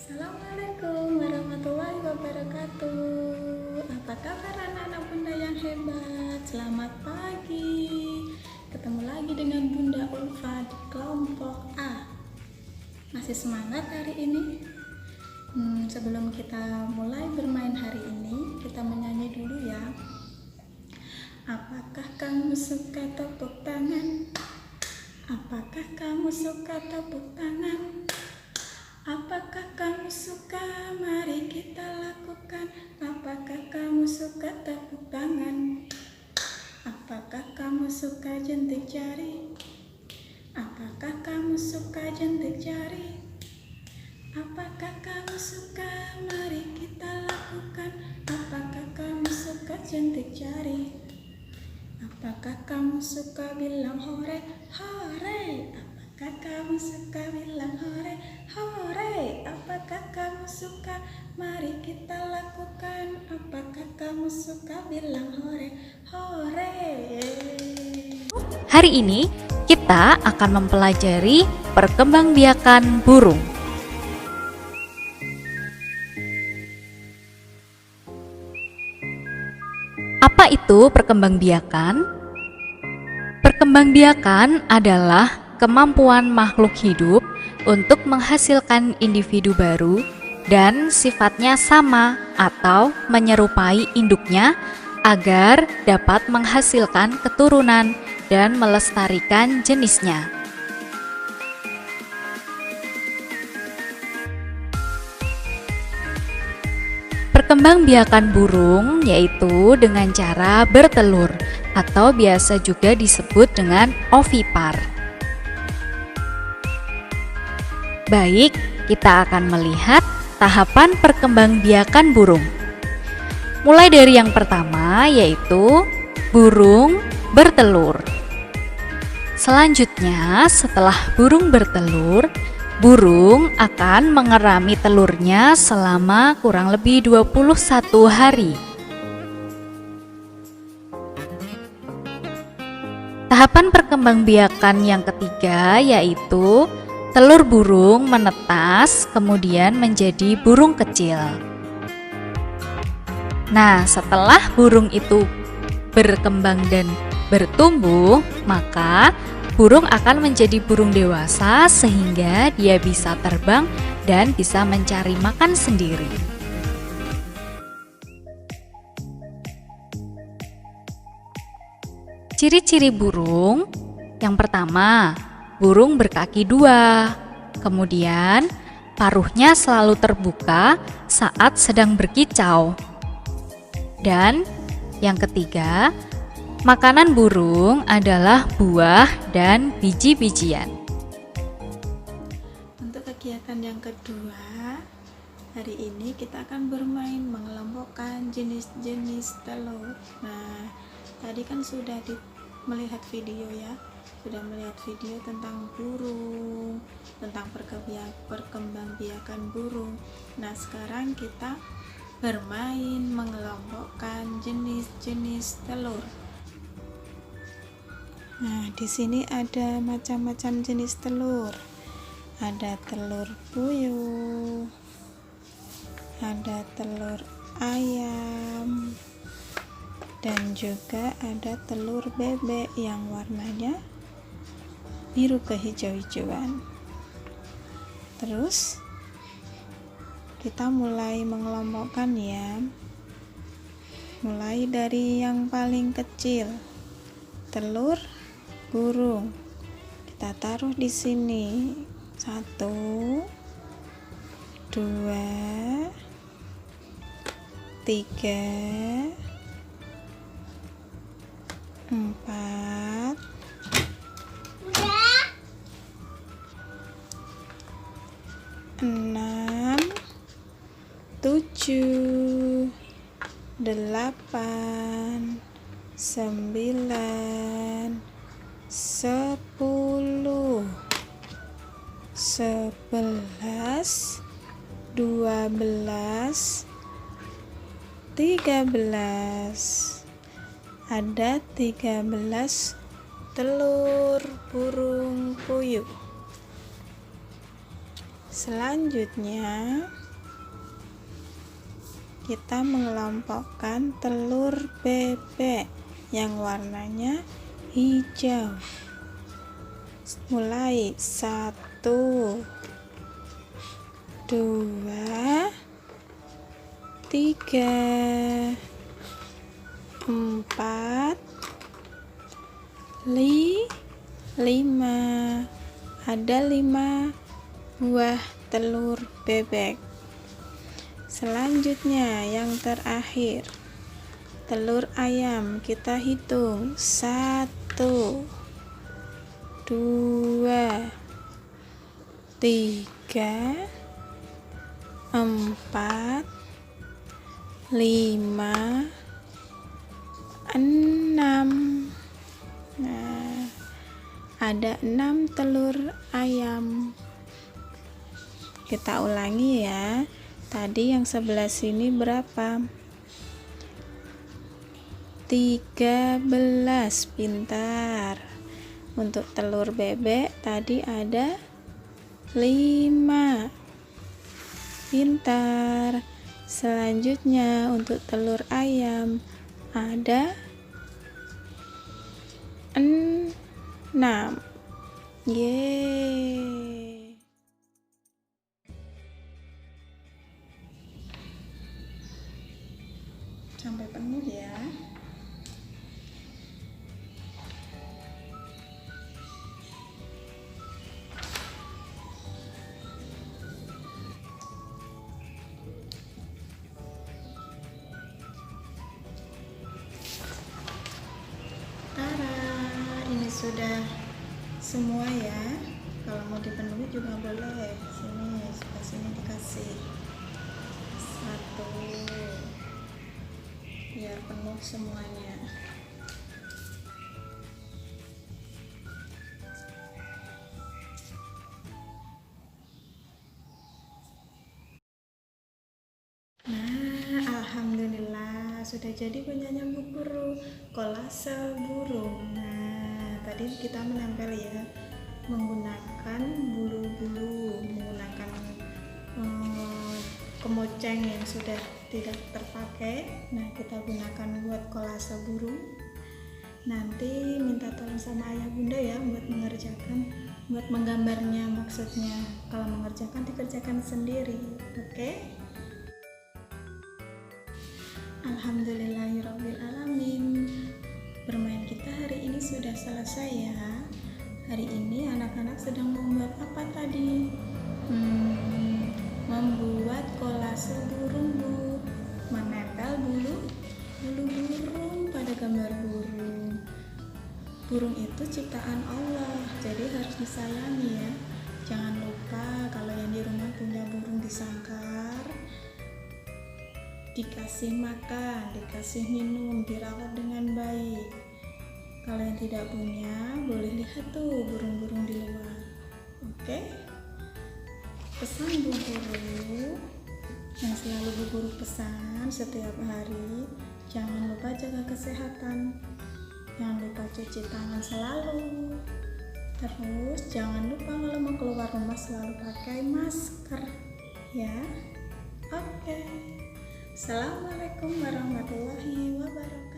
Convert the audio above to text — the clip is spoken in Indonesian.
Assalamualaikum warahmatullahi wabarakatuh. Apa kabar anak-anak bunda yang hebat? Selamat pagi. Ketemu lagi dengan Bunda Ulfa di kelompok A. Masih semangat hari ini? Sebelum kita mulai bermain hari ini, kita menyanyi dulu ya. Apakah kamu suka tepuk tangan? Apakah kamu suka tepuk tangan? Apakah kamu suka? Mari kita lakukan. Apakah kamu suka tepuk tangan? Apakah kamu suka jentik jari? Apakah kamu suka jentik jari? Apakah kamu suka? Mari kita lakukan. Apakah kamu suka jentik jari? Apakah kamu suka bilang hore, hore? Apakah kamu suka bilang hore, hore? Apakah kamu suka? Mari kita lakukan. Apakah kamu suka bilang hore, hore? Hari ini kita akan mempelajari perkembangbiakan burung. Apa itu perkembangbiakan? Perkembangbiakan adalah kemampuan makhluk hidup untuk menghasilkan individu baru dan sifatnya sama atau menyerupai induknya agar dapat menghasilkan keturunan dan melestarikan jenisnya. Perkembangbiakan burung yaitu dengan cara bertelur atau biasa juga disebut dengan ovipar. Baik, kita akan melihat tahapan perkembangbiakan burung. Mulai dari yang pertama yaitu burung bertelur. Selanjutnya, setelah burung bertelur, burung akan mengerami telurnya selama kurang lebih 21 hari. Tahapan perkembangbiakan yang ketiga yaitu telur burung menetas kemudian menjadi burung kecil. Nah, setelah burung itu berkembang dan bertumbuh, maka burung akan menjadi burung dewasa sehingga dia bisa terbang dan bisa mencari makan sendiri. Ciri-ciri burung yang pertama, burung berkaki dua. Kemudian, paruhnya selalu terbuka saat sedang berkicau. Dan yang ketiga, makanan burung adalah buah dan biji-bijian. Untuk kegiatan yang kedua, hari ini kita akan bermain mengelompokkan jenis-jenis telur. Nah, tadi kan sudah melihat video ya, sudah melihat video tentang burung, tentang perkembangbiakan burung. Nah, sekarang kita bermain mengelompokkan jenis-jenis telur. Nah, di sini ada macam-macam jenis telur. Ada telur puyuh, ada telur ayam, dan juga ada telur bebek yang warnanya biru kehijau-hijauan. Terus kita mulai mengelompokkan ya. Mulai dari yang paling kecil, telur burung. Kita taruh di sini. 1, 2, 3, 4, 6, 7, 8, 9, 10, 11, 12, 13. Ada 13 telur burung puyuh. Selanjutnya kita mengelompokkan telur bebek yang warnanya hijau. Mulai 1, 2, 3, 4, 5. Ada 5 buah telur bebek. Selanjutnya yang terakhir, telur ayam. Kita hitung 1, 2, 3, 4, 5, 6. Nah, ada 6 telur ayam. Kita ulangi ya. Tadi yang sebelah sini berapa? 13. Pintar. Untuk telur bebek tadi ada 5. Pintar. Selanjutnya untuk telur ayam ada 6. Yeay. Sampai penuh ya. Ini sudah semua ya. Kalau mau dipenuhi juga boleh. Sebelah sini dikasih 1 biar penuh semuanya. Nah, alhamdulillah sudah jadi punyanya Bu Guru, kolase burung. Nah, tadi kita menempel ya menggunakan bulu-bulu, menggunakan kemoceng yang sudah tidak terpakai. Nah, kita gunakan buat kolase burung. Nanti minta tolong sama ayah bunda ya buat mengerjakan, buat menggambarnya maksudnya. Kalau mengerjakan dikerjakan sendiri, oke? Alhamdulillahirrabbilalamin. Bermain kita hari ini sudah selesai ya. Hari ini anak-anak sedang membuat apa tadi? Membuat kolase burung Bu. Menempel bulu burung pada gambar burung. Burung itu ciptaan Allah, jadi harus disayangi ya. Jangan lupa kalau yang di rumah punya burung disangkar, dikasih makan, dikasih minum, dirawat dengan baik. Kalau yang tidak punya, boleh lihat tuh burung-burung di luar. Oke? Pesan Bu Guru yang selalu Bu Guru pesan setiap hari, jangan lupa jaga kesehatan, jangan lupa cuci tangan selalu, terus jangan lupa kalau mau keluar rumah selalu pakai masker ya. Oke. Assalamualaikum warahmatullahi wabarakatuh.